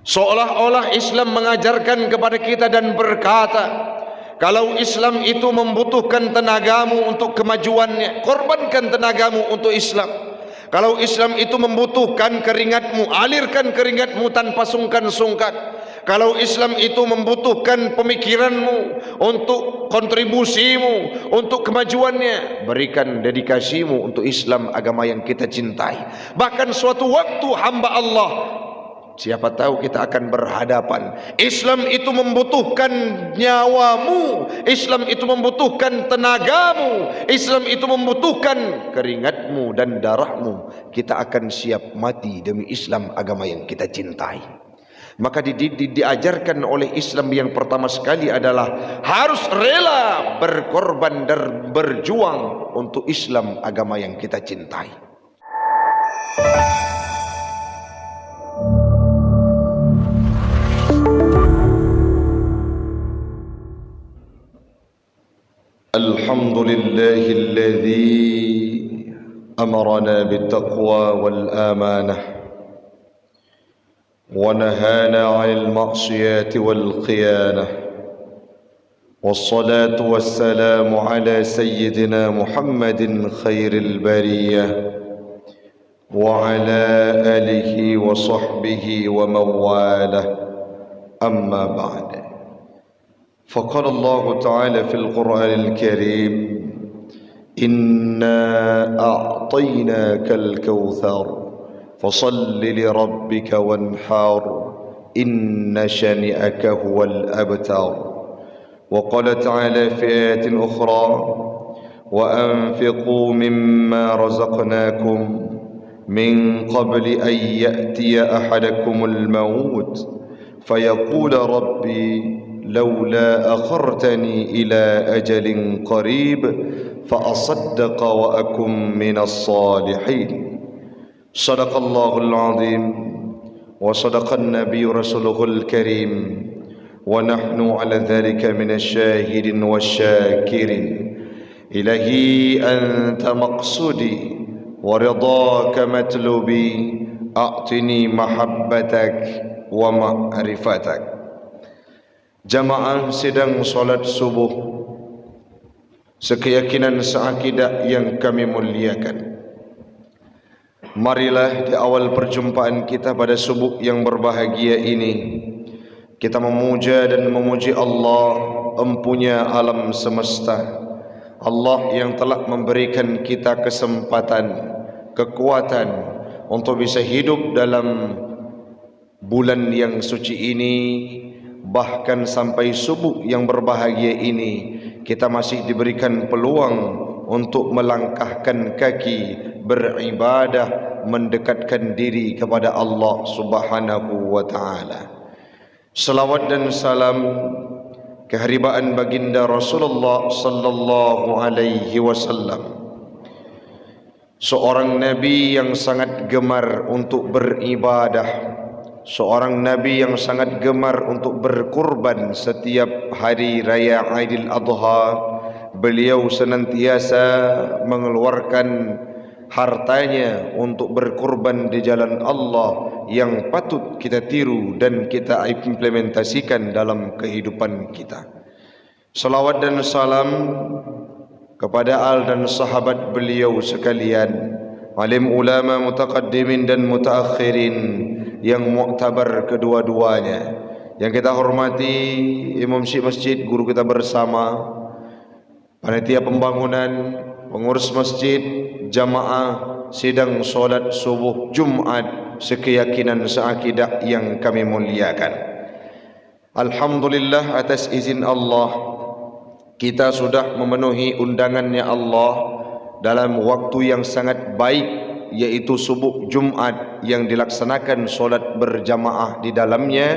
Seolah-olah Islam mengajarkan kepada kita dan berkata, kalau Islam itu membutuhkan tenagamu untuk kemajuannya, korbankan tenagamu untuk Islam. Kalau Islam itu membutuhkan keringatmu, alirkan keringatmu tanpa sungkan-sungkan. Kalau Islam itu membutuhkan pemikiranmu untuk kontribusimu, untuk kemajuannya, berikan dedikasimu untuk Islam, agama yang kita cintai. Bahkan suatu waktu hamba Allah, siapa tahu kita akan berhadapan. Islam itu membutuhkan nyawamu, Islam itu membutuhkan tenagamu, Islam itu membutuhkan keringatmu dan darahmu. Kita akan siap mati demi Islam, agama yang kita cintai. Maka diajarkan oleh Islam yang pertama sekali adalah harus rela berkorban dan berjuang untuk Islam, agama yang kita cintai. Alhamdulillahilladzi amarana bittaqwa wal amanah ونهانا عن المعصيات والخيانة والصلاة والسلام على سيدنا محمد خير البرية وعلى آله وصحبه ومن والاه أما بعد فقال الله تعالى في القرآن الكريم إنا أعطيناك الكوثر فصل لربك وانحر إن شانئك هو الأبتر. وقال تعالى في آيات أخرى وأنفقوا مما رزقناكم من قبل أن يأتي أحدكم الموت فيقول ربي لولا أخرتني إلى أجل قريب فأصدق وأكن من الصالحين. صدق الله العظيم وصدق النبي رسوله الكريم ونحن على ذلك من الشاهدين والشاكرين. إلهي أنت مقصودي ورضاك مطلوبي أعطني محبتك ومعرفتك. Jamaah sedang solat subuh, sekeyakinan seakidah yang kami muliakan. Marilah di awal perjumpaan kita pada subuh yang berbahagia ini, kita memuja dan memuji Allah, empunya alam semesta. Allah yang telah memberikan kita kesempatan, kekuatan untuk bisa hidup dalam bulan yang suci ini. Bahkan sampai subuh yang berbahagia ini, kita masih diberikan peluang untuk melangkahkan kaki, beribadah, mendekatkan diri kepada Allah Subhanahu wa taala. Salawat dan salam keharibaan baginda Rasulullah sallallahu alaihi wasallam, seorang nabi yang sangat gemar untuk beribadah, seorang nabi yang sangat gemar untuk berkurban setiap hari raya Aidil Adha. Beliau senantiasa mengeluarkan hartanya untuk berkurban di jalan Allah yang patut kita tiru dan kita implementasikan dalam kehidupan kita. Salawat dan salam kepada al dan sahabat beliau sekalian, alim ulama mutaqaddimin dan mutaakhirin yang muktabar kedua-duanya, yang kita hormati imam syekh masjid, guru kita bersama, panitia pembangunan, pengurus masjid, jamaah sidang solat subuh Jumat sekeyakinan seakidah yang kami muliakan. Alhamdulillah, atas izin Allah kita sudah memenuhi undangannya Allah dalam waktu yang sangat baik, yaitu subuh Jumat yang dilaksanakan solat berjamaah di dalamnya.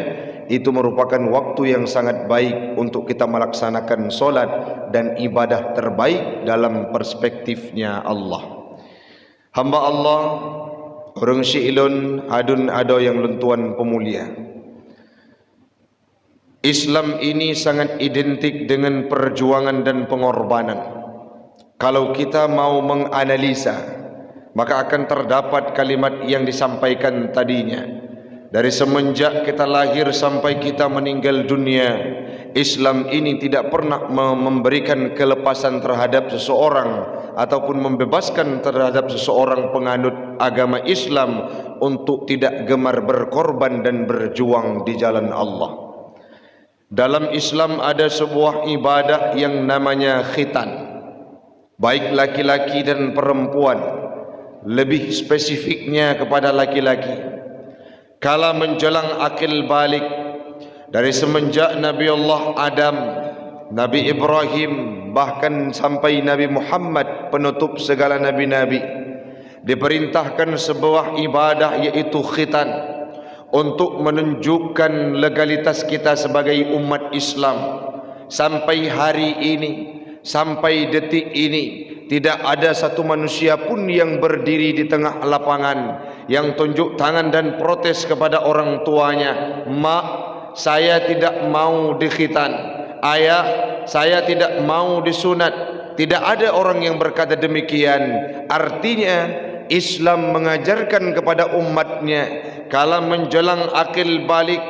Itu merupakan waktu yang sangat baik untuk kita melaksanakan solat dan ibadah terbaik dalam perspektifnya Allah. Hamba Allah, orang syi'ilun adun ado yang lentuan pemulia. Islam ini sangat identik dengan perjuangan dan pengorbanan. Kalau kita mau menganalisa, maka akan terdapat kalimat yang disampaikan tadinya, Dari semenjak kita lahir sampai kita meninggal dunia, Islam ini tidak pernah memberikan kelepasan terhadap seseorang ataupun membebaskan terhadap seseorang penganut agama Islam untuk tidak gemar berkorban dan berjuang di jalan Allah. Dalam Islam ada sebuah ibadah yang namanya khitan, baik laki-laki dan perempuan, lebih spesifiknya kepada laki-laki. Kala menjelang akil balik, dari semenjak Nabi Allah Adam, Nabi Ibrahim, bahkan sampai Nabi Muhammad penutup segala nabi-nabi, diperintahkan sebuah ibadah yaitu khitan, untuk menunjukkan legalitas kita sebagai umat Islam. Sampai hari ini, sampai detik ini, tidak ada satu manusia pun yang berdiri di tengah lapangan yang tunjuk tangan dan protes kepada orang tuanya, "Mak, saya tidak mau dikhitan. Ayah, saya tidak mau disunat." Tidak ada orang yang berkata demikian. Artinya Islam mengajarkan kepada umatnya, kala menjelang akil balik,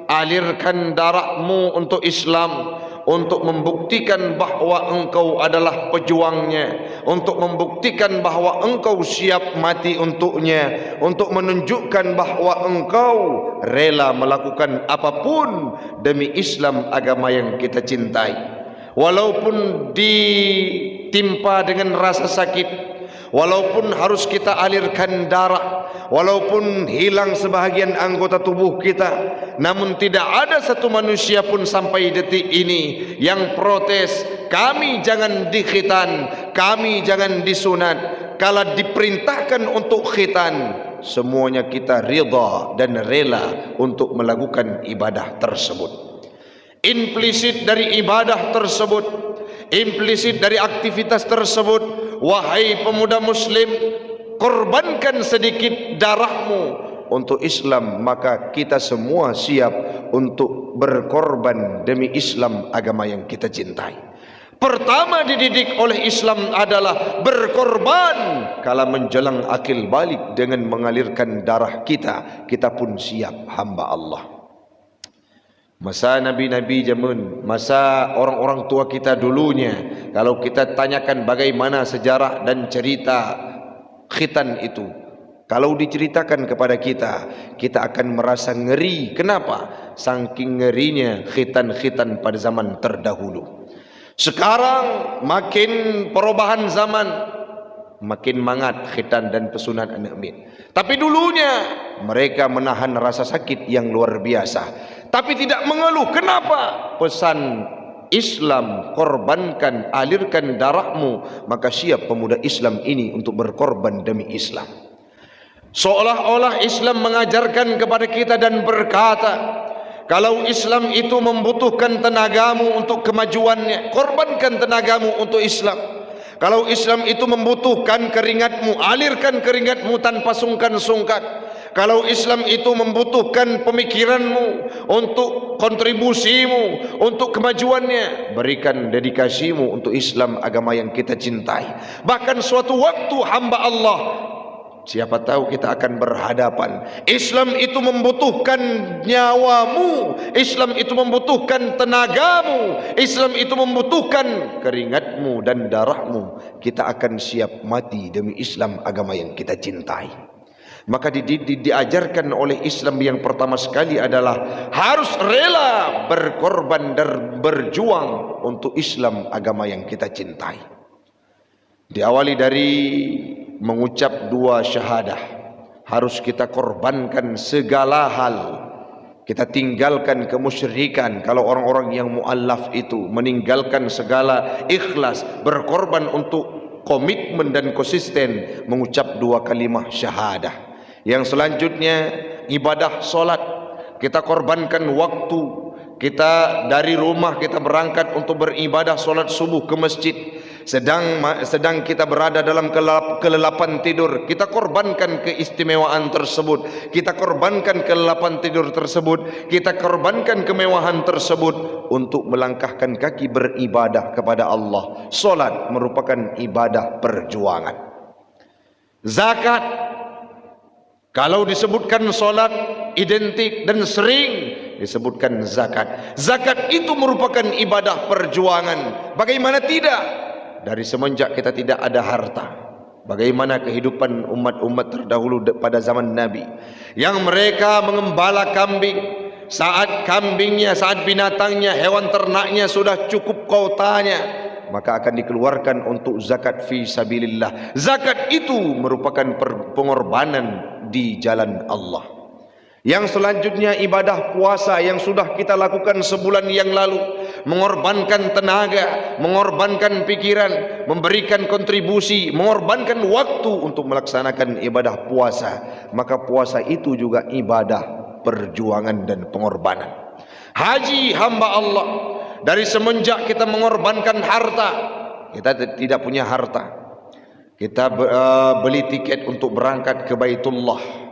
alirkan darahmu untuk Islam, untuk membuktikan bahawa engkau adalah pejuangnya, untuk membuktikan bahawa engkau siap mati untuknya, untuk menunjukkan bahawa engkau rela melakukan apapun demi Islam, agama yang kita cintai. Walaupun ditimpa dengan rasa sakit, walaupun harus kita alirkan darah, walaupun hilang sebahagian anggota tubuh kita, namun tidak ada satu manusia pun sampai detik ini yang protes, "Kami jangan dikhitan, kami jangan disunat." Kala diperintahkan untuk khitan, semuanya kita rida dan rela untuk melakukan ibadah tersebut. Implisit dari ibadah tersebut, implisit dari aktivitas tersebut, wahai pemuda muslim, korbankan sedikit darahmu untuk Islam, maka kita semua siap untuk berkorban demi Islam, agama yang kita cintai. Pertama dididik oleh Islam adalah berkorban. Kala menjelang akil balik dengan mengalirkan darah kita, kita pun siap hamba Allah. Masa Nabi-Nabi zaman, masa orang-orang tua kita dulunya, kalau kita tanyakan bagaimana sejarah dan cerita khitan itu, kalau diceritakan kepada kita, kita akan merasa ngeri. Kenapa? Saking ngerinya khitan-khitan pada zaman terdahulu. Sekarang makin perubahan zaman, makin mangat khitan dan pesunat anak min. Tapi dulunya mereka menahan rasa sakit yang luar biasa, tapi tidak mengeluh. Kenapa? Pesan Islam, korbankan, alirkan darahmu, maka siap pemuda Islam ini untuk berkorban demi Islam. Seolah-olah Islam mengajarkan kepada kita dan berkata, kalau Islam itu membutuhkan tenagamu untuk kemajuannya, korbankan tenagamu untuk Islam. Kalau Islam itu membutuhkan keringatmu, alirkan keringatmu tanpa sungkan-sungkan. Kalau Islam itu membutuhkan pemikiranmu untuk kontribusimu, untuk kemajuannya, berikan dedikasimu untuk Islam, agama yang kita cintai. Bahkan suatu waktu hamba Allah, siapa tahu kita akan berhadapan. Islam itu membutuhkan nyawamu, Islam itu membutuhkan tenagamu, Islam itu membutuhkan keringatmu dan darahmu. Kita akan siap mati demi Islam, agama yang kita cintai. Maka diajarkan oleh Islam yang pertama sekali adalah harus rela berkorban dan berjuang untuk Islam, agama yang kita cintai. Diawali dari mengucap dua syahadah, harus kita korbankan segala hal. Kita tinggalkan kemusyrikan. Kalau orang-orang yang mu'allaf itu meninggalkan segala ikhlas, berkorban untuk komitmen dan konsisten mengucap dua kalimah syahadah. Yang selanjutnya ibadah solat, kita korbankan waktu. Kita dari rumah kita berangkat untuk beribadah solat subuh ke masjid. Sedang kita berada dalam kelelapan tidur, kita korbankan keistimewaan tersebut, kita korbankan kelelapan tidur tersebut, kita korbankan kemewahan tersebut untuk melangkahkan kaki beribadah kepada Allah. Solat merupakan ibadah perjuangan. Zakat, kalau disebutkan solat, identik dan sering disebutkan zakat. Zakat itu merupakan ibadah perjuangan. Bagaimana tidak? Dari semenjak kita tidak ada harta, bagaimana kehidupan umat-umat terdahulu pada zaman Nabi, yang mereka mengembala kambing. Saat binatangnya, hewan ternaknya sudah cukup kotanya, maka akan dikeluarkan untuk zakat fi sabilillah. Zakat itu merupakan pengorbanan di jalan Allah. Yang selanjutnya ibadah puasa yang sudah kita lakukan sebulan yang lalu, mengorbankan tenaga, mengorbankan pikiran, memberikan kontribusi, mengorbankan waktu untuk melaksanakan ibadah puasa. Maka puasa itu juga ibadah perjuangan dan pengorbanan. Haji hamba Allah, dari semenjak kita mengorbankan harta, kita tidak punya harta, kita beli tiket untuk berangkat ke Baitullah,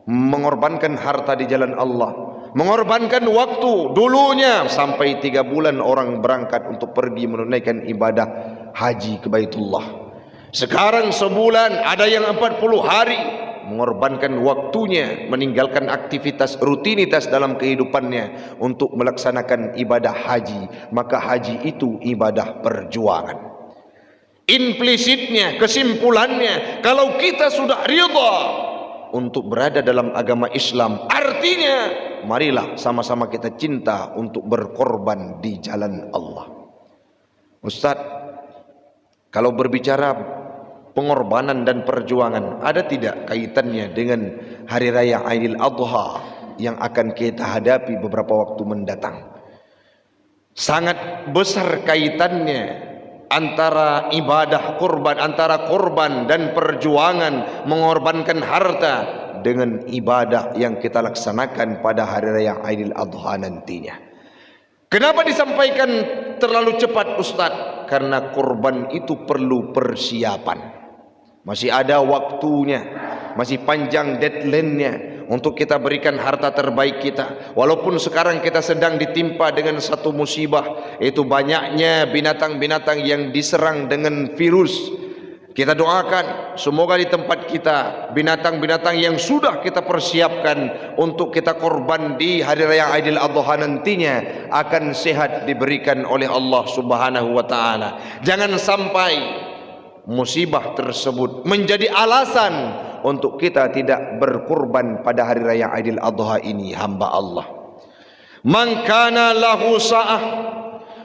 mengorbankan harta di jalan Allah, mengorbankan waktu. Dulunya sampai 3 bulan orang berangkat untuk pergi menunaikan ibadah haji ke Baitullah. Sekarang sebulan, ada yang 40 hari mengorbankan waktunya, meninggalkan aktivitas rutinitas dalam kehidupannya untuk melaksanakan ibadah haji. Maka haji itu ibadah perjuangan. Implisitnya, kesimpulannya, kalau kita sudah ridha untuk berada dalam agama Islam, artinya marilah sama-sama kita cinta untuk berkorban di jalan Allah. Ustaz, kalau berbicara pengorbanan dan perjuangan, ada tidak kaitannya dengan hari raya Aidil Adha yang akan kita hadapi beberapa waktu mendatang? Sangat besar kaitannya antara ibadah kurban, antara korban dan perjuangan mengorbankan harta dengan ibadah yang kita laksanakan pada hari raya Aidil Adha nantinya. Kenapa disampaikan terlalu cepat Ustaz? Karena kurban itu perlu persiapan. Masih ada waktunya, masih panjang deadline-nya untuk kita berikan harta terbaik kita. Walaupun sekarang kita sedang ditimpa dengan satu musibah, yaitu banyaknya binatang-binatang yang diserang dengan virus. Kita doakan semoga di tempat kita binatang-binatang yang sudah kita persiapkan untuk kita korban di hari raya Aidil Adha nantinya akan sehat diberikan oleh Allah Subhanahu wa taala. Jangan sampai musibah tersebut menjadi alasan untuk kita tidak berkurban pada hari raya Aidil Adha ini, hamba Allah. Man kana lahu sa'ah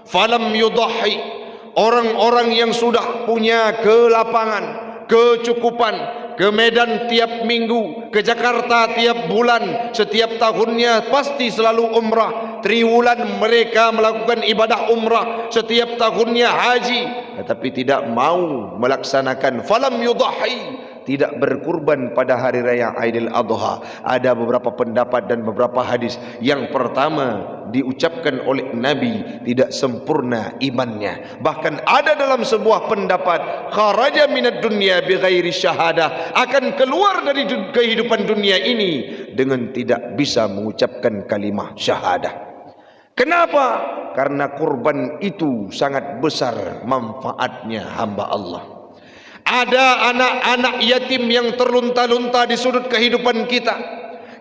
falam yudhi. Orang-orang yang sudah punya kelapangan, kecukupan, ke Medan tiap minggu, ke Jakarta tiap bulan, setiap tahunnya pasti selalu umrah. Triwulan mereka melakukan ibadah umrah, setiap tahunnya haji, tetapi tidak mau melaksanakan falam yudhi, tidak berkurban pada hari raya Aidil Adha. Ada beberapa pendapat dan beberapa hadis. Yang pertama, diucapkan oleh Nabi tidak sempurna imannya. Bahkan ada dalam sebuah pendapat, kharaja minad dunya bighairi syahadah, akan keluar dari kehidupan dunia ini dengan tidak bisa mengucapkan kalimah syahadah. Kenapa? Karena kurban itu sangat besar manfaatnya, hamba Allah. Ada anak-anak yatim yang terlunta-lunta di sudut kehidupan kita,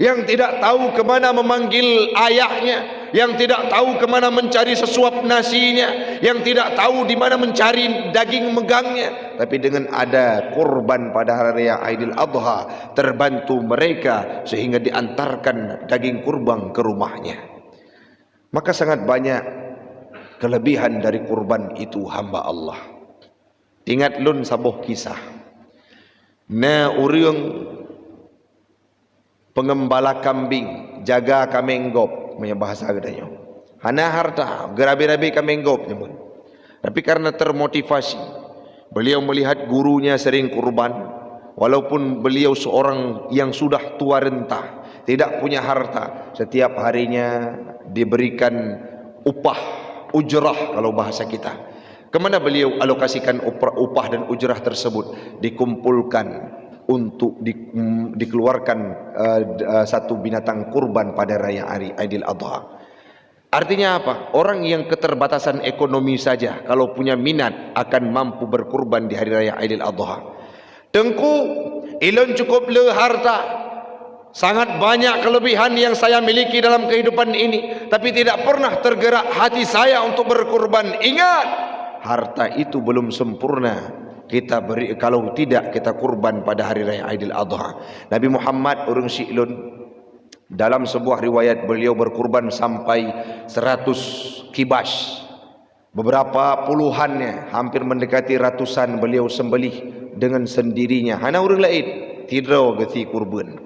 yang tidak tahu kemana memanggil ayahnya, yang tidak tahu kemana mencari sesuap nasinya, yang tidak tahu di mana mencari daging megangnya. Tapi dengan ada kurban pada hari raya Aidil Adha, terbantu mereka sehingga diantarkan daging kurban ke rumahnya. Maka sangat banyak kelebihan dari kurban itu, hamba Allah. Ingat lun sabuh kisah. Na urang pengembala kambing, jaga kamenggop, punya bahasa gedanya. Hana harta, gerabi-rabi kamenggop nyebut. Tapi karena termotivasi, beliau melihat gurunya sering kurban, walaupun beliau seorang yang sudah tua renta, tidak punya harta, setiap harinya diberikan upah, ujrah kalau bahasa kita. Kemana beliau alokasikan upah dan ujrah tersebut? Dikumpulkan untuk dikeluarkan satu binatang kurban pada raya Aidil Adha. Artinya apa? Orang yang keterbatasan ekonomi saja kalau punya minat akan mampu berkurban di hari raya Aidil Adha. Tengku ilon cukup le harta, Sangat banyak kelebihan yang saya miliki dalam kehidupan ini, tapi tidak pernah tergerak hati saya untuk berkurban. Ingat, harta itu belum sempurna kita beri kalau tidak kita kurban pada hari raya Aidil Adha. Nabi Muhammad urang Syi'lun, dalam sebuah riwayat beliau berkurban sampai 100 kibas. Beberapa puluhannya, hampir mendekati ratusan beliau sembelih dengan sendirinya. Hana urang lain tidak geti kurban.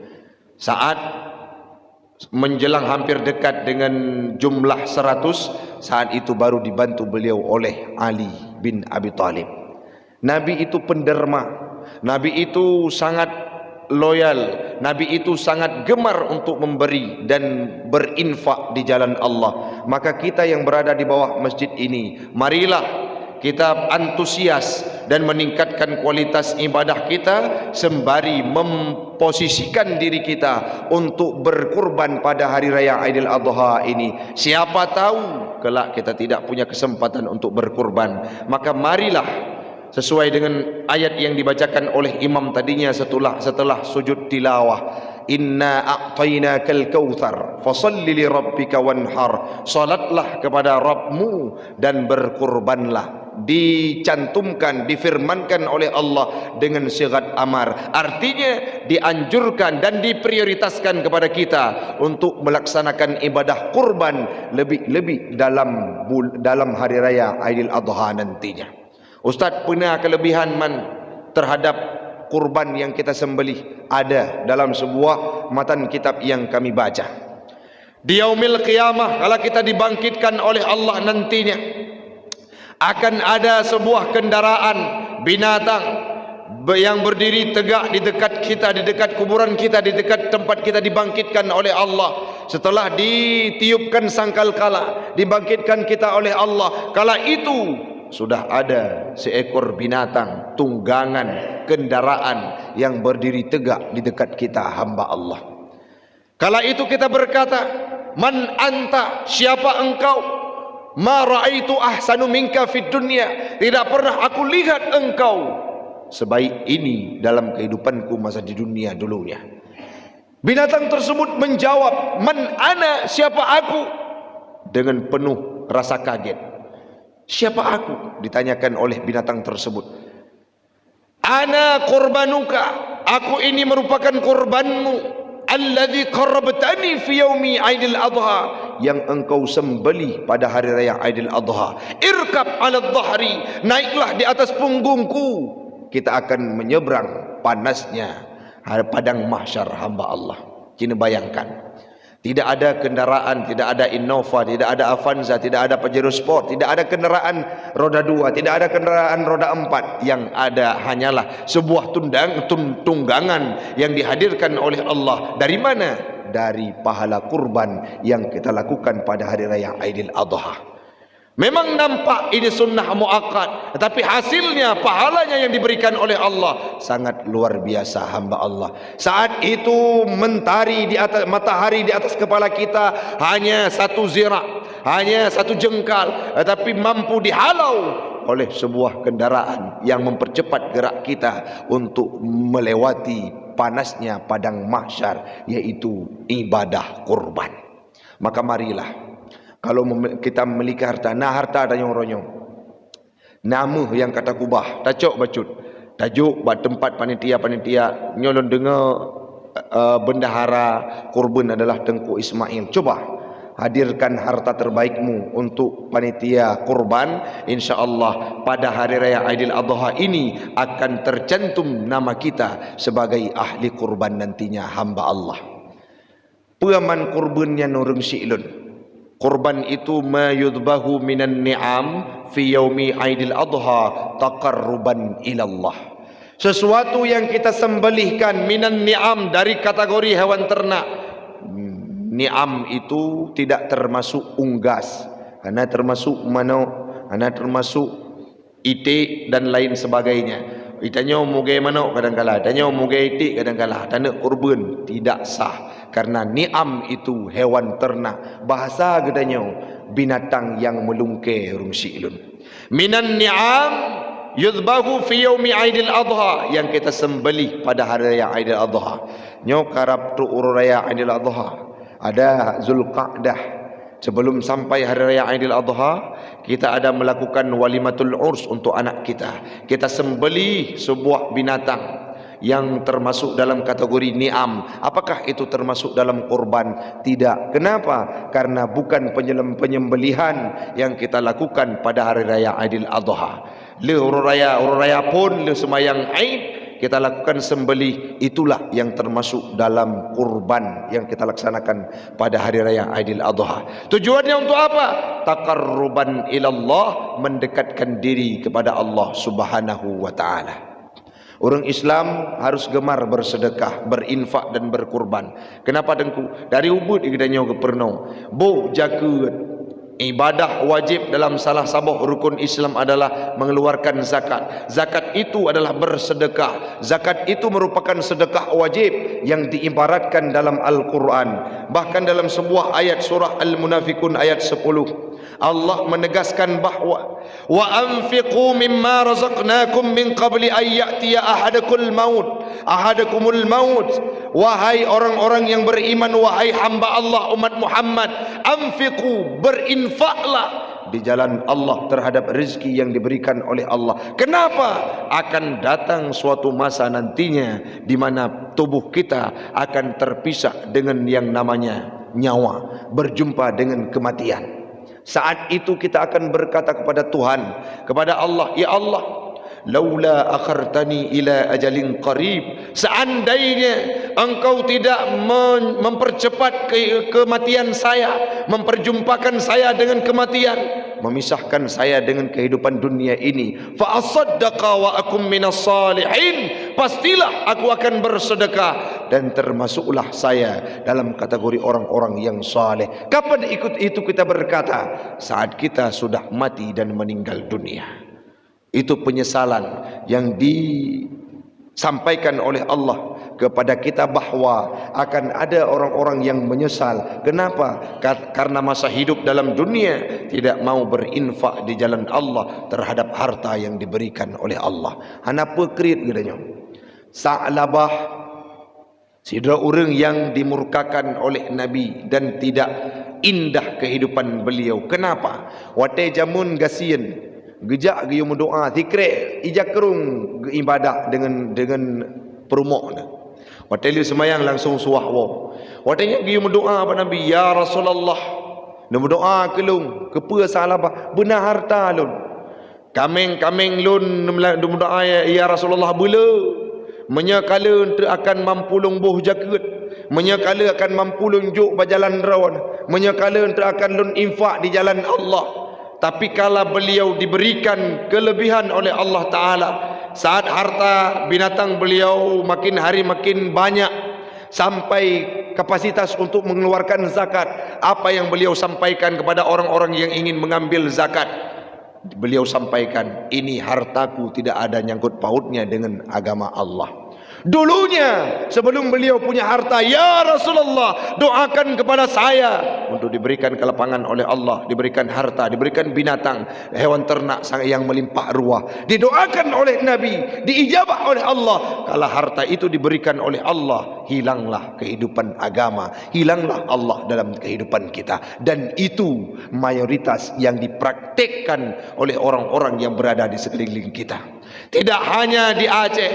Saat menjelang hampir dekat dengan jumlah 100, saat itu baru dibantu beliau oleh Ali bin Abi Thalib. Nabi itu penderma, Nabi itu sangat loyal, Nabi itu sangat gemar untuk memberi dan berinfak di jalan Allah. Maka kita yang berada di bawah masjid ini, marilah kita antusias dan meningkatkan kualitas ibadah kita sembari memposisikan diri kita untuk berkurban pada hari raya Aidil Adha ini. Siapa tahu kelak kita tidak punya kesempatan untuk berkurban, maka marilah sesuai dengan ayat yang dibacakan oleh imam tadinya setelah sujud tilawah, inna a'tainakal kautsar fasalli li rabbika wanhar, salatlah kepada Rabbmu dan berkurbanlah. Dicantumkan, difirmankan oleh Allah dengan sigat amar, artinya dianjurkan dan diprioritaskan kepada kita untuk melaksanakan ibadah kurban lebih-lebih dalam hari raya Aidil Adha nantinya. Ustaz punya kelebihan terhadap kurban yang kita sembelih? Ada dalam sebuah matan kitab yang kami baca. Di yaumil qiyamah, kalau kita dibangkitkan oleh Allah nantinya, akan ada sebuah kendaraan binatang yang berdiri tegak di dekat kita, di dekat kuburan kita, di dekat tempat kita dibangkitkan oleh Allah. Setelah ditiupkan sangkakala, dibangkitkan kita oleh Allah. Kala itu sudah ada seekor binatang tunggangan kendaraan yang berdiri tegak di dekat kita, hamba Allah. Kala itu kita berkata, man anta, siapa engkau? Ma ra'aitu ahsanu minka fid dunya, tidak pernah aku lihat engkau sebaik ini dalam kehidupanku masa di dunia dulunya. Binatang tersebut menjawab, man ana, siapa aku? Dengan penuh rasa kaget. Siapa aku? Ditanyakan oleh binatang tersebut. Ana korbanuka, aku ini merupakan korbanmu. Alladzi qarrabtani fi yaumi Aidil Adha, yang engkau sembelih pada hari raya Aidil Adha. Irkab 'ala dhahri, naiklah di atas punggungku. Kita akan menyeberang panasnya padang mahsyar, hamba Allah. Kini bayangkan, tidak ada kendaraan, tidak ada Innova, tidak ada Avanza, tidak ada Pajero Sport, tidak ada kendaraan roda 2, tidak ada kendaraan roda 4. Yang ada hanyalah sebuah tunggangan yang dihadirkan oleh Allah. Dari mana? Dari pahala kurban yang kita lakukan pada hari raya Aidil Adha. Memang nampak ini sunnah muakkad, tetapi hasilnya, pahalanya yang diberikan oleh Allah sangat luar biasa, hamba Allah. Saat itu mentari di atas, matahari di atas kepala kita hanya 1 zira', hanya 1 jengkal, tetapi mampu dihalau oleh sebuah kendaraan yang mempercepat gerak kita untuk melewati panasnya padang mahsyar, yaitu ibadah kurban. Maka marilah, kalau kita memiliki harta, nah harta ada yang ronyong, nama yang kata kubah, tacok bacut, tajuk buat tempat panitia nyolong dengar bendahara kurban adalah Tengku Ismail. Coba hadirkan harta terbaikmu untuk panitia kurban. InsyaAllah pada hari raya Aidil Adha ini akan tercantum nama kita sebagai ahli kurban nantinya, hamba Allah. Peaman kurbannya nurung Syi'lun. Kurban itu ma yudbahu minan ni'am fi yaumi Aidil Adha taqarruban ilallah. Sesuatu yang kita sembelihkan minan ni'am dari kategori hewan ternak. Ni'am itu tidak termasuk unggas, karena termasuk manok, karena termasuk itik dan lain sebagainya. Itanya mugai manok kadang-kala, itanya mugai itik kadang-kala. Tanda kurban tidak sah, karena ni'am itu hewan ternak. Bahasa gedanya binatang yang melungkir, Syi'lun. Minan ni'am yudbahu fi yaumi Aidil Adha, yang kita sembelih pada hari raya Aidil Adha. Nyo karab tu urus raya Aidil Adha. Ada Zulqa'dah. Sebelum sampai hari raya Aidil Adha, kita ada melakukan walimatul urs untuk anak kita. Kita sembelih sebuah binatang yang termasuk dalam kategori ni'am. Apakah itu termasuk dalam kurban? Tidak. Kenapa? Karena bukan penyembelihan yang kita lakukan pada hari raya Aidil Adha. Le urus raya pun le semayang Aid kita lakukan sembelih, itulah yang termasuk dalam kurban yang kita laksanakan pada hari raya Aidil Adha. Tujuannya untuk apa? Taqarruban ilallah, mendekatkan diri kepada Allah Subhanahu wa taala. Orang Islam harus gemar bersedekah, berinfak dan berkurban. Kenapa dengku? Dari ubud ikdanya ke perno. Bo jaga ibadah wajib dalam salah satu rukun Islam adalah mengeluarkan zakat. Zakat itu adalah bersedekah. Zakat itu merupakan sedekah wajib yang diibaratkan dalam Al-Quran. Bahkan dalam sebuah ayat surah Al-Munafikun ayat 10, Allah menegaskan bahawa wa anfiqu mimma razaqnakum min qabli an ya'tiya ahadakumul maut. Wahai orang-orang yang beriman, wahai hamba Allah umat Muhammad, anfiqu, berinfaklah di jalan Allah terhadap rezeki yang diberikan oleh Allah. Kenapa? Akan datang suatu masa nantinya di mana tubuh kita akan terpisah dengan yang namanya nyawa, berjumpa dengan kematian. Saat itu kita akan berkata kepada Tuhan, kepada Allah, ya Allah, laula akhartani ila ajalin qarib, seandainya engkau tidak mempercepat kematian saya, memperjumpakan saya dengan kematian, memisahkan saya dengan kehidupan dunia ini, fa asaddaqa wa akum minas salihin, pastilah aku akan bersedekah dan termasuklah saya dalam kategori orang-orang yang saleh. Kapan itu kita berkata? Saat kita sudah mati dan meninggal dunia. Itu penyesalan yang disampaikan oleh Allah kepada kita bahawa akan ada orang-orang yang menyesal. Kenapa? Karena masa hidup dalam dunia tidak mau berinfak di jalan Allah terhadap harta yang diberikan oleh Allah. Hanapa kerit gedanya? Sa'labah, sidra orang yang dimurkakan oleh Nabi dan tidak indah kehidupan beliau. Kenapa? Watai jamun gasian gejak ge doa zikir ijak kerung ibadah dengan perumok. Watai li semayang langsung suahwo. Watainya ge doa apa Nabi, ya Rasulullah, nama doa kelung kepa salabah benar harta lun. Kameng lun doa ya Rasulullah bela. Menyakala ente akan mampu lungbuh jaket, menyakala akan mampu lunjuk berjalan rawan, menyakala ente akan lun infak di jalan Allah. Tapi kalau beliau diberikan kelebihan oleh Allah Ta'ala, saat harta binatang beliau makin hari makin banyak sampai kapasitas untuk mengeluarkan zakat, apa yang beliau sampaikan kepada orang-orang yang ingin mengambil zakat? Beliau sampaikan, ini hartaku tidak ada nyangkut pautnya dengan agama Allah. Dulunya sebelum beliau punya harta, ya Rasulullah, doakan kepada saya untuk diberikan kelapangan oleh Allah, diberikan harta, diberikan binatang, hewan ternak yang melimpah ruah, didoakan oleh Nabi, diijabah oleh Allah. Kalau harta itu diberikan oleh Allah, hilanglah kehidupan agama, hilanglah Allah dalam kehidupan kita. Dan itu mayoritas yang dipraktekkan oleh orang-orang yang berada di sekeliling kita. Tidak hanya di Aceh,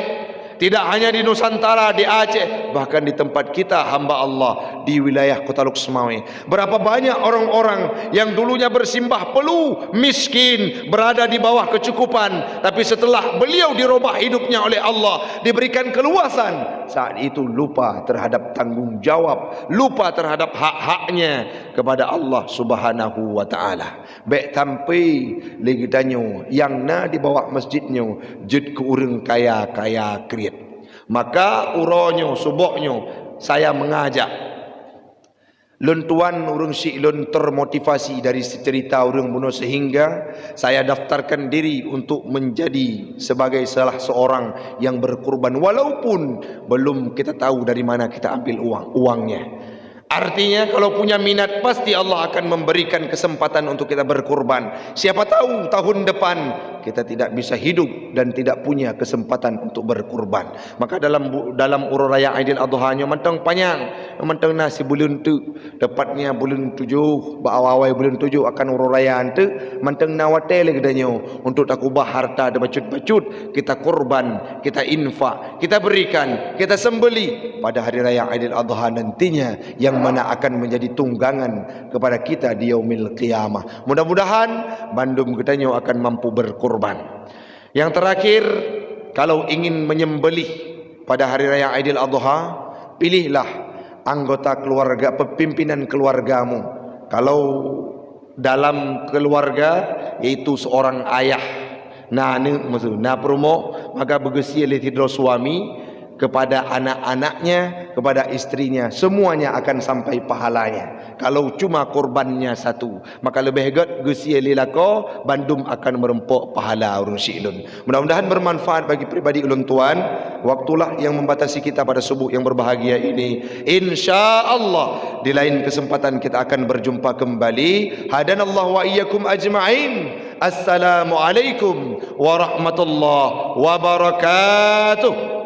tidak hanya di Nusantara, di Aceh, bahkan di tempat kita hamba Allah di wilayah Kota Luk Semawe. Berapa banyak orang-orang yang dulunya bersimbah peluh, miskin, berada di bawah kecukupan, tapi setelah beliau dirubah hidupnya oleh Allah, diberikan keluasan, saat itu lupa terhadap tanggung jawab, lupa terhadap hak-haknya kepada Allah Subhanahu wa taala. Baik tampai lagi danyo yang na di bawah masjidnya jid ke urang kaya-kaya kriat. Maka uronyo subuhnyo saya mengajak lentuan urang si lun termotivasi dari cerita urang bunuh, sehingga saya daftarkan diri untuk menjadi sebagai salah seorang yang berkurban, walaupun belum kita tahu dari mana kita ambil uangnya. Artinya kalau punya minat pasti Allah akan memberikan kesempatan untuk kita berkurban. Siapa tahu tahun depan kita tidak bisa hidup dan tidak punya kesempatan untuk berkurban. Maka dalam urus raya Aidil Adha nya mentang panjang, mentang nasi bulan tu, tepatnya bulan 7, awal bulan 7 akan urus raya tu, mentang nawate lagi danyo untuk takubah harta ada bacut-bacut, kita kurban, kita infak, kita berikan, kita sembeli pada hari raya Aidil Adha nantinya, yang mana akan menjadi tunggangan kepada kita di yaumil qiyamah. Mudah-mudahan bandum ketanyo akan mampu berkorban. Yang terakhir, kalau ingin menyembelih pada hari raya Aidil Adha, pilihlah anggota keluarga, pimpinan keluargamu. Kalau dalam keluarga yaitu seorang ayah, na promo, maka begesi oleh tidro suami kepada anak-anaknya, kepada istrinya, semuanya akan sampai pahalanya. Kalau cuma korbannya satu, maka lebih hebat gesi lilako bandum akan merempok pahala urun syilun. Mudah-mudahan bermanfaat bagi pribadi ulun tuan. Waktulah yang membatasi kita pada subuh yang berbahagia ini. Insya-Allah di lain kesempatan kita akan berjumpa kembali. Hadanallahu wa iyyakum ajma'in. Assalamualaikum warahmatullahi wabarakatuh.